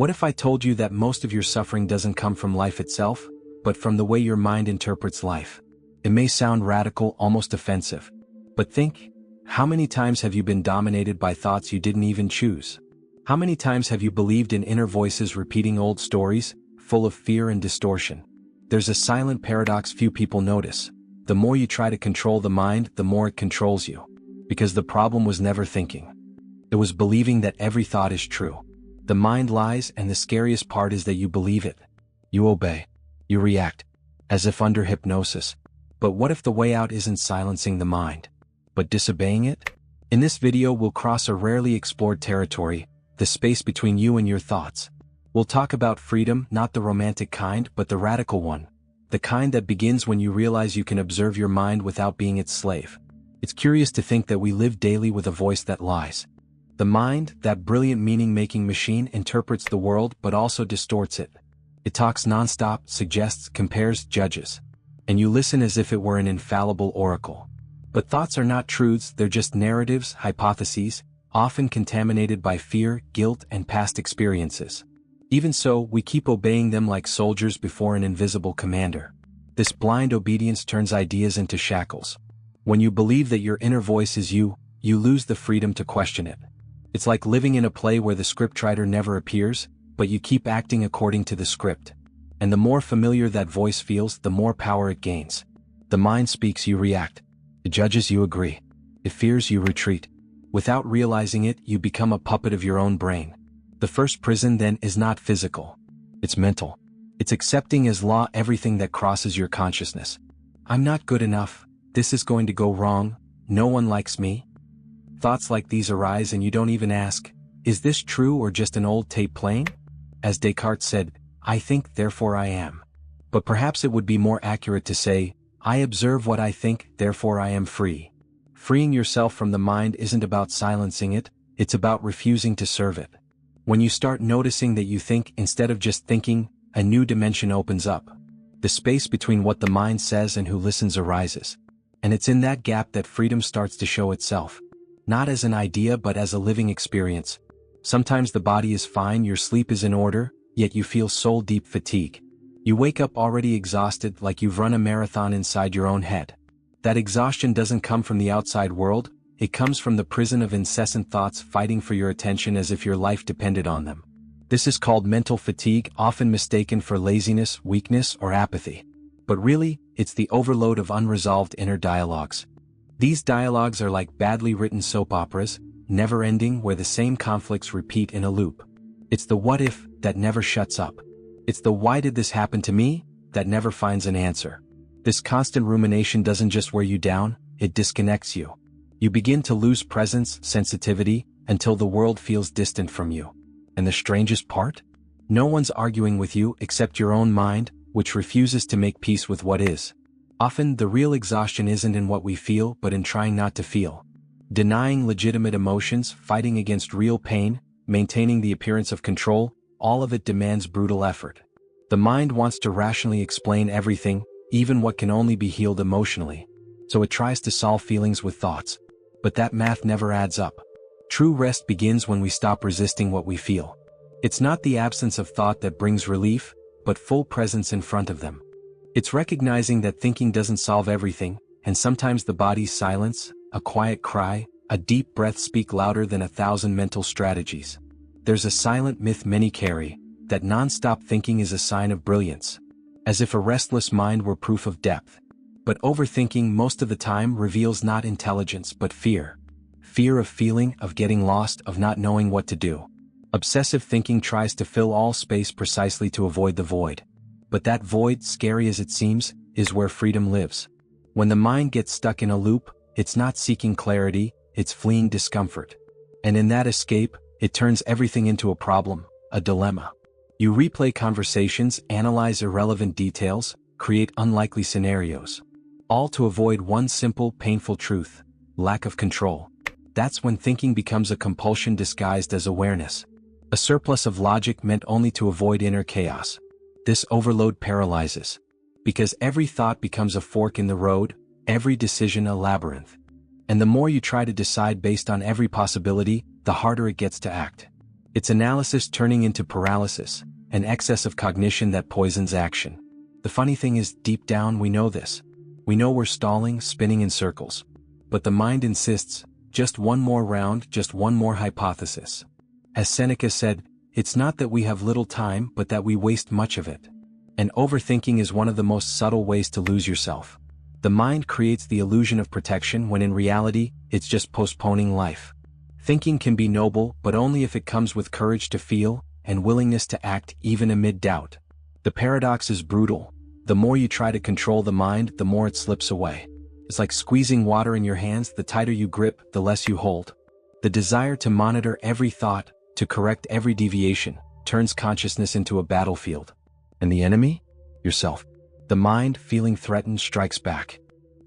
What if I told you that most of your suffering doesn't come from life itself, but from the way your mind interprets life? It may sound radical, almost offensive. But think, how many times have you been dominated by thoughts you didn't even choose? How many times have you believed in inner voices repeating old stories, full of fear and distortion? There's a silent paradox few people notice. The more you try to control the mind, the more it controls you. Because the problem was never thinking. It was believing that every thought is true. The mind lies, and the scariest part is that you believe it. You obey. You react. As if under hypnosis. But what if the way out isn't silencing the mind, but disobeying it? In this video we'll cross a rarely explored territory, the space between you and your thoughts. We'll talk about freedom, not the romantic kind, but the radical one. The kind that begins when you realize you can observe your mind without being its slave. It's curious to think that we live daily with a voice that lies. The mind, that brilliant meaning-making machine, interprets the world but also distorts it. It talks nonstop, suggests, compares, judges. And you listen as if it were an infallible oracle. But thoughts are not truths, they're just narratives, hypotheses, often contaminated by fear, guilt, and past experiences. Even so, we keep obeying them like soldiers before an invisible commander. This blind obedience turns ideas into shackles. When you believe that your inner voice is you, you lose the freedom to question it. It's like living in a play where the scriptwriter never appears, but you keep acting according to the script. And the more familiar that voice feels, the more power it gains. The mind speaks, you react. It judges, you agree. It fears, you retreat. Without realizing it, you become a puppet of your own brain. The first prison then is not physical. It's mental. It's accepting as law everything that crosses your consciousness. I'm not good enough. This is going to go wrong. No one likes me. Thoughts like these arise and you don't even ask, is this true or just an old tape playing? As Descartes said, I think, therefore I am. But perhaps it would be more accurate to say, I observe what I think, therefore I am free. Freeing yourself from the mind isn't about silencing it, it's about refusing to serve it. When you start noticing that you think instead of just thinking, a new dimension opens up. The space between what the mind says and who listens arises. And it's in that gap that freedom starts to show itself. Not as an idea but as a living experience. Sometimes the body is fine, your sleep is in order, yet you feel soul-deep fatigue. You wake up already exhausted, like you've run a marathon inside your own head. That exhaustion doesn't come from the outside world, it comes from the prison of incessant thoughts fighting for your attention as if your life depended on them. This is called mental fatigue, often mistaken for laziness, weakness, or apathy. But really, it's the overload of unresolved inner dialogues. These dialogues are like badly written soap operas, never-ending, where the same conflicts repeat in a loop. It's the what if that never shuts up. It's the why did this happen to me that never finds an answer. This constant rumination doesn't just wear you down, it disconnects you. You begin to lose presence, sensitivity, until the world feels distant from you. And the strangest part? No one's arguing with you except your own mind, which refuses to make peace with what is. Often, the real exhaustion isn't in what we feel but in trying not to feel. Denying legitimate emotions, fighting against real pain, maintaining the appearance of control, all of it demands brutal effort. The mind wants to rationally explain everything, even what can only be healed emotionally. So it tries to solve feelings with thoughts. But that math never adds up. True rest begins when we stop resisting what we feel. It's not the absence of thought that brings relief, but full presence in front of them. It's recognizing that thinking doesn't solve everything, and sometimes the body's silence, a quiet cry, a deep breath speak louder than 1,000 mental strategies. There's a silent myth many carry, that non-stop thinking is a sign of brilliance. As if a restless mind were proof of depth. But overthinking most of the time reveals not intelligence but fear. Fear of feeling, of getting lost, of not knowing what to do. Obsessive thinking tries to fill all space precisely to avoid the void. But that void, scary as it seems, is where freedom lives. When the mind gets stuck in a loop, it's not seeking clarity, it's fleeing discomfort. And in that escape, it turns everything into a problem, a dilemma. You replay conversations, analyze irrelevant details, create unlikely scenarios. All to avoid one simple, painful truth: lack of control. That's when thinking becomes a compulsion disguised as awareness. A surplus of logic meant only to avoid inner chaos. This overload paralyzes. Because every thought becomes a fork in the road, every decision a labyrinth. And the more you try to decide based on every possibility, the harder it gets to act. Its analysis turning into paralysis, an excess of cognition that poisons action. The funny thing is, deep down we know this. We know we're stalling, spinning in circles. But the mind insists, just one more round, just one more hypothesis. As Seneca said, it's not that we have little time but that we waste much of it. And overthinking is one of the most subtle ways to lose yourself. The mind creates the illusion of protection when in reality, it's just postponing life. Thinking can be noble, but only if it comes with courage to feel, and willingness to act even amid doubt. The paradox is brutal. The more you try to control the mind, the more it slips away. It's like squeezing water in your hands. The tighter you grip, the less you hold. The desire to monitor every thought, to correct every deviation, turns consciousness into a battlefield. And the enemy? Yourself. The mind, feeling threatened, strikes back.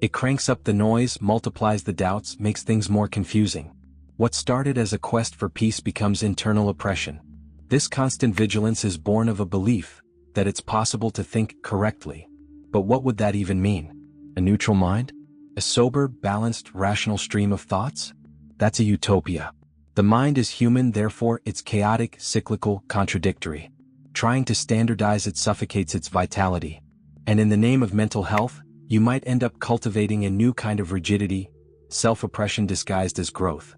It cranks up the noise, multiplies the doubts, makes things more confusing. What started as a quest for peace becomes internal oppression. This constant vigilance is born of a belief that it's possible to think correctly. But what would that even mean? A neutral mind? A sober, balanced, rational stream of thoughts? That's a utopia. The mind is human, therefore it's chaotic, cyclical, contradictory. Trying to standardize it suffocates its vitality. And in the name of mental health, you might end up cultivating a new kind of rigidity, self-oppression disguised as growth.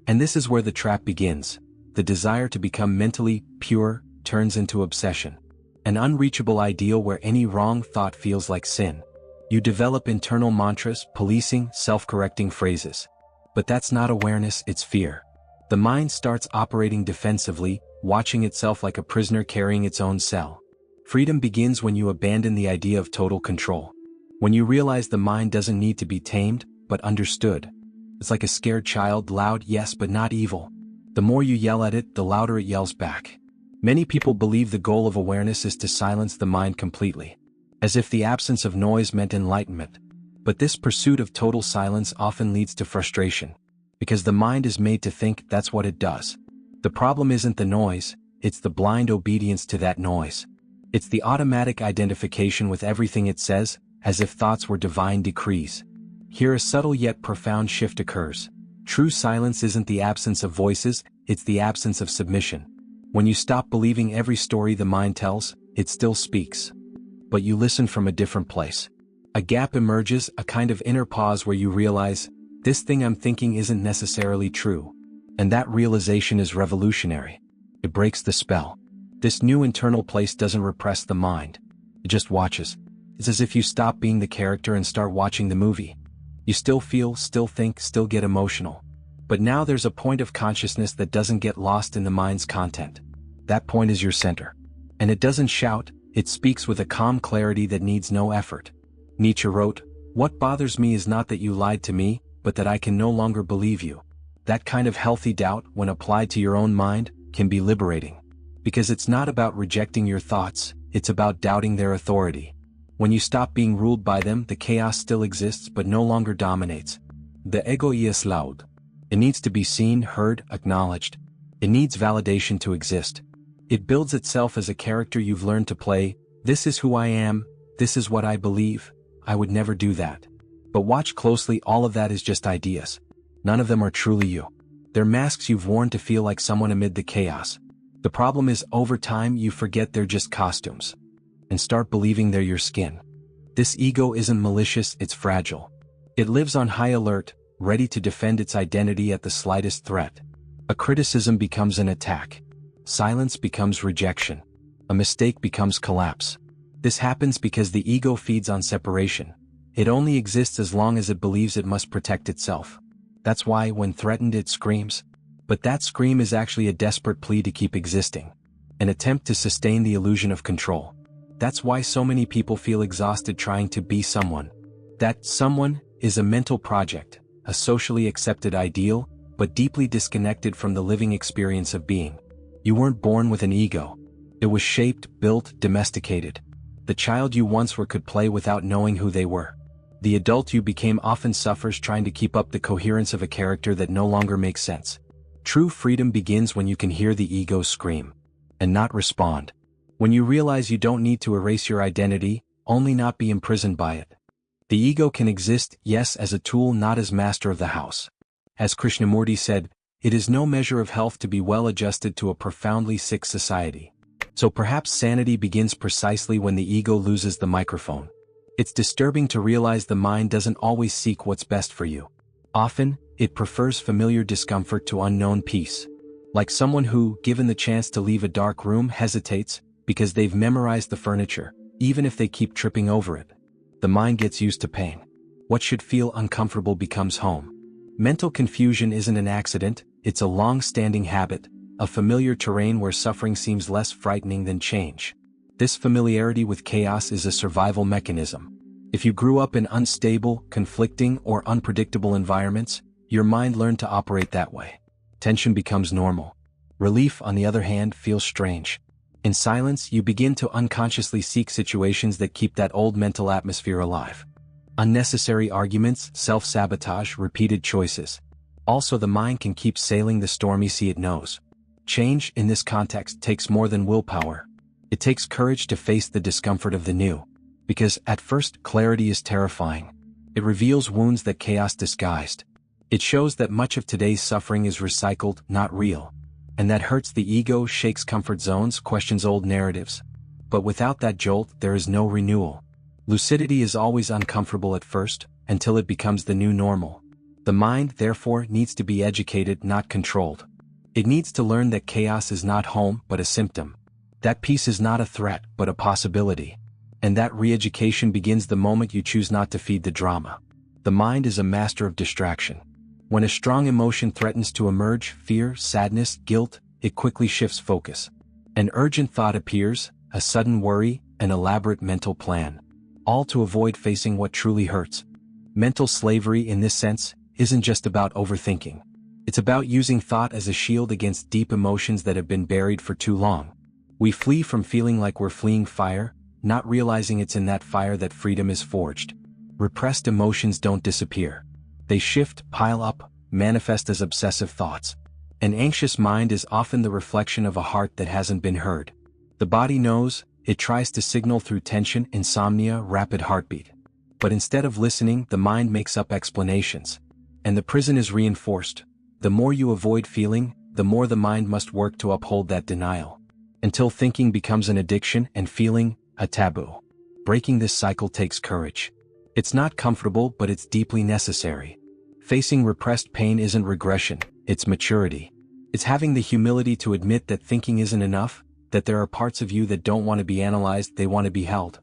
And this is where the trap begins. The desire to become mentally pure turns into obsession. An unreachable ideal where any wrong thought feels like sin. You develop internal mantras, policing, self-correcting phrases. But that's not awareness, it's fear. The mind starts operating defensively, watching itself like a prisoner carrying its own cell. Freedom begins when you abandon the idea of total control. When you realize the mind doesn't need to be tamed, but understood. It's like a scared child, loud, yes, but not evil. The more you yell at it, the louder it yells back. Many people believe the goal of awareness is to silence the mind completely, as if the absence of noise meant enlightenment. But this pursuit of total silence often leads to frustration, because the mind is made to think that's what it does. The problem isn't the noise, it's the blind obedience to that noise. It's the automatic identification with everything it says, as if thoughts were divine decrees. Here a subtle yet profound shift occurs. True silence isn't the absence of voices, it's the absence of submission. When you stop believing every story the mind tells, it still speaks. But you listen from a different place. A gap emerges, a kind of inner pause where you realize, this thing I'm thinking isn't necessarily true. And that realization is revolutionary. It breaks the spell. This new internal place doesn't repress the mind. It just watches. It's as if you stop being the character and start watching the movie. You still feel, still think, still get emotional. But now there's a point of consciousness that doesn't get lost in the mind's content. That point is your center. And it doesn't shout, it speaks with a calm clarity that needs no effort. Nietzsche wrote, "What bothers me is not that you lied to me, but that I can no longer believe you." That kind of healthy doubt, when applied to your own mind, can be liberating. Because it's not about rejecting your thoughts, it's about doubting their authority. When you stop being ruled by them, the chaos still exists but no longer dominates. The ego is loud. It needs to be seen, heard, acknowledged. It needs validation to exist. It builds itself as a character you've learned to play. This is who I am, this is what I believe, I would never do that. But watch closely, all of that is just ideas. None of them are truly you. They're masks you've worn to feel like someone amid the chaos. The problem is, over time you forget they're just costumes. And start believing they're your skin. This ego isn't malicious, it's fragile. It lives on high alert, ready to defend its identity at the slightest threat. A criticism becomes an attack. Silence becomes rejection. A mistake becomes collapse. This happens because the ego feeds on separation. It only exists as long as it believes it must protect itself. That's why, when threatened, it screams. But that scream is actually a desperate plea to keep existing. An attempt to sustain the illusion of control. That's why so many people feel exhausted trying to be someone. That someone is a mental project, a socially accepted ideal, but deeply disconnected from the living experience of being. You weren't born with an ego. It was shaped, built, domesticated. The child you once were could play without knowing who they were. The adult you became often suffers trying to keep up the coherence of a character that no longer makes sense. True freedom begins when you can hear the ego scream, and not respond. When you realize you don't need to erase your identity, only not be imprisoned by it. The ego can exist, yes, as a tool, not as master of the house. As Krishnamurti said, It is no measure of health to be well adjusted to a profoundly sick society. So perhaps sanity begins precisely when the ego loses the microphone. It's disturbing to realize the mind doesn't always seek what's best for you. Often, it prefers familiar discomfort to unknown peace. Like someone who, given the chance to leave a dark room, hesitates because they've memorized the furniture, even if they keep tripping over it. The mind gets used to pain. What should feel uncomfortable becomes home. Mental confusion isn't an accident, it's a long-standing habit, a familiar terrain where suffering seems less frightening than change. This familiarity with chaos is a survival mechanism. If you grew up in unstable, conflicting, or unpredictable environments, your mind learned to operate that way. Tension becomes normal. Relief, on the other hand, feels strange. In silence, you begin to unconsciously seek situations that keep that old mental atmosphere alive. Unnecessary arguments, self-sabotage, repeated choices. Also, the mind can keep sailing the stormy sea it knows. Change, in this context, takes more than willpower. It takes courage to face the discomfort of the new. Because, at first, clarity is terrifying. It reveals wounds that chaos disguised. It shows that much of today's suffering is recycled, not real. And that hurts the ego, shakes comfort zones, questions old narratives. But without that jolt, there is no renewal. Lucidity is always uncomfortable at first, until it becomes the new normal. The mind, therefore, needs to be educated, not controlled. It needs to learn that chaos is not home, but a symptom. That peace is not a threat, but a possibility. And that re-education begins the moment you choose not to feed the drama. The mind is a master of distraction. When a strong emotion threatens to emerge, fear, sadness, guilt, it quickly shifts focus. An urgent thought appears, a sudden worry, an elaborate mental plan. All to avoid facing what truly hurts. Mental slavery, in this sense, isn't just about overthinking. It's about using thought as a shield against deep emotions that have been buried for too long. We flee from feeling like we're fleeing fire, not realizing it's in that fire that freedom is forged. Repressed emotions don't disappear. They shift, pile up, manifest as obsessive thoughts. An anxious mind is often the reflection of a heart that hasn't been heard. The body knows, it tries to signal through tension, insomnia, rapid heartbeat. But instead of listening, the mind makes up explanations. And the prison is reinforced. The more you avoid feeling, the more the mind must work to uphold that denial. Until thinking becomes an addiction and feeling, a taboo. Breaking this cycle takes courage. It's not comfortable, but it's deeply necessary. Facing repressed pain isn't regression, it's maturity. It's having the humility to admit that thinking isn't enough, that there are parts of you that don't want to be analyzed, they want to be held.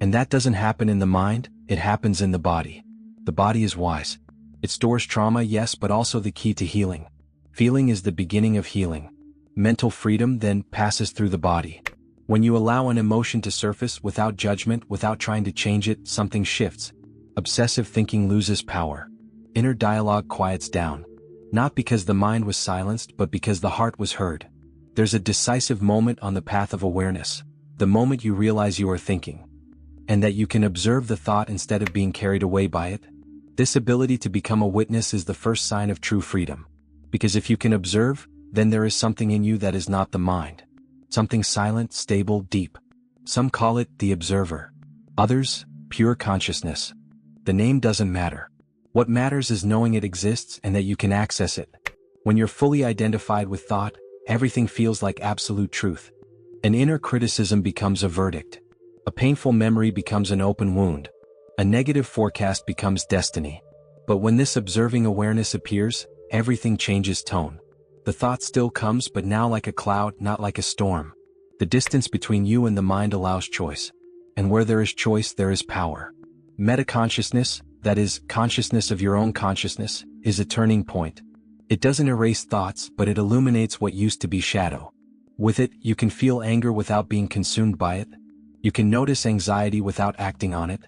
And that doesn't happen in the mind, it happens in the body. The body is wise. It stores trauma, yes, but also the key to healing. Feeling is the beginning of healing. Mental freedom then passes through the body. When you allow an emotion to surface without judgment, without trying to change it, something shifts. Obsessive thinking loses power. Inner dialogue quiets down. Not because the mind was silenced, but because the heart was heard. There's a decisive moment on the path of awareness. The moment you realize you are thinking. And that you can observe the thought instead of being carried away by it. This ability to become a witness is the first sign of true freedom. Because if you can observe, then there is something in you that is not the mind. Something silent, stable, deep. Some call it the observer. Others, pure consciousness. The name doesn't matter. What matters is knowing it exists and that you can access it. When you're fully identified with thought, everything feels like absolute truth. An inner criticism becomes a verdict. A painful memory becomes an open wound. A negative forecast becomes destiny. But when this observing awareness appears, everything changes tone. The thought still comes, but now like a cloud, not like a storm. The distance between you and the mind allows choice. And where there is choice, there is power. Metaconsciousness, that is, consciousness of your own consciousness, is a turning point. It doesn't erase thoughts, but it illuminates what used to be shadow. With it, you can feel anger without being consumed by it. You can notice anxiety without acting on it.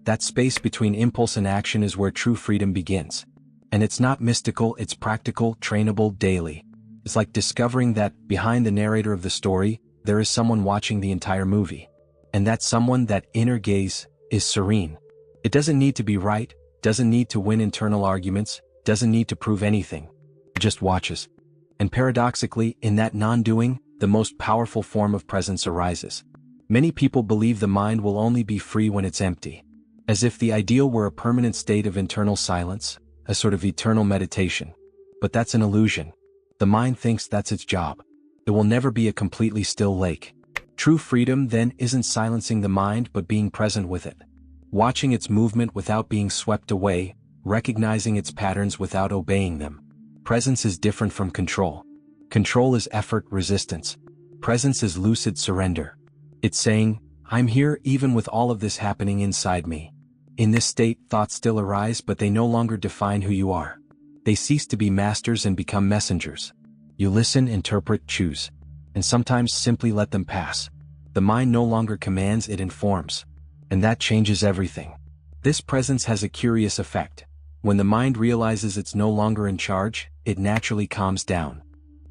That space between impulse and action is where true freedom begins. And it's not mystical, it's practical, trainable, daily. It's like discovering that, behind the narrator of the story, there is someone watching the entire movie. And that someone, that inner gaze, is serene. It doesn't need to be right, doesn't need to win internal arguments, doesn't need to prove anything. It just watches. And paradoxically, in that non-doing, the most powerful form of presence arises. Many people believe the mind will only be free when it's empty. As if the ideal were a permanent state of internal silence, a sort of eternal meditation. But that's an illusion. The mind thinks that's its job. It will never be a completely still lake. True freedom then isn't silencing the mind but being present with it. Watching its movement without being swept away, recognizing its patterns without obeying them. Presence is different from control. Control is effort, resistance. Presence is lucid surrender. It's saying, I'm here even with all of this happening inside me. In this state, thoughts still arise but they no longer define who you are. They cease to be masters and become messengers. You listen, interpret, choose. And sometimes simply let them pass. The mind no longer commands, it informs. And that changes everything. This presence has a curious effect. When the mind realizes it's no longer in charge, it naturally calms down.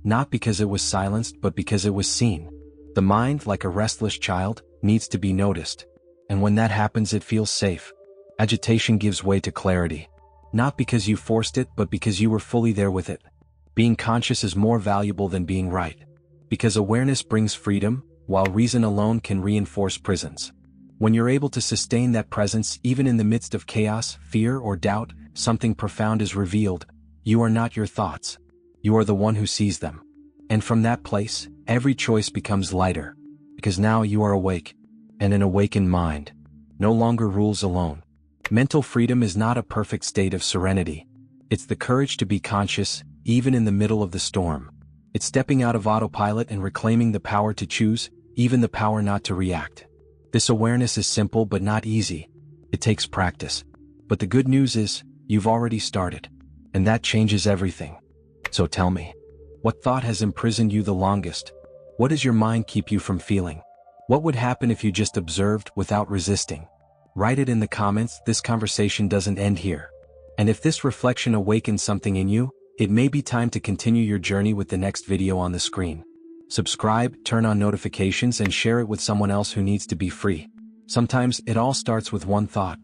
Not because it was silenced but because it was seen. The mind, like a restless child, needs to be noticed. And when that happens it feels safe. Agitation gives way to clarity. Not because you forced it but because you were fully there with it. Being conscious is more valuable than being right. Because awareness brings freedom, while reason alone can reinforce prisons. When you're able to sustain that presence even in the midst of chaos, fear, or doubt, something profound is revealed. You are not your thoughts. You are the one who sees them. And from that place, every choice becomes lighter. Because now you are awake. And an awakened mind no longer rules alone. Mental freedom is not a perfect state of serenity. It's the courage to be conscious, even in the middle of the storm. It's stepping out of autopilot and reclaiming the power to choose, even the power not to react. This awareness is simple but not easy. It takes practice. But the good news is, you've already started. And that changes everything. So tell me, what thought has imprisoned you the longest? What does your mind keep you from feeling? What would happen if you just observed without resisting? Write it in the comments. This conversation doesn't end here. And if this reflection awakens something in you, it may be time to continue your journey with the next video on the screen. Subscribe, turn on notifications, and share it with someone else who needs to be free. Sometimes it all starts with one thought.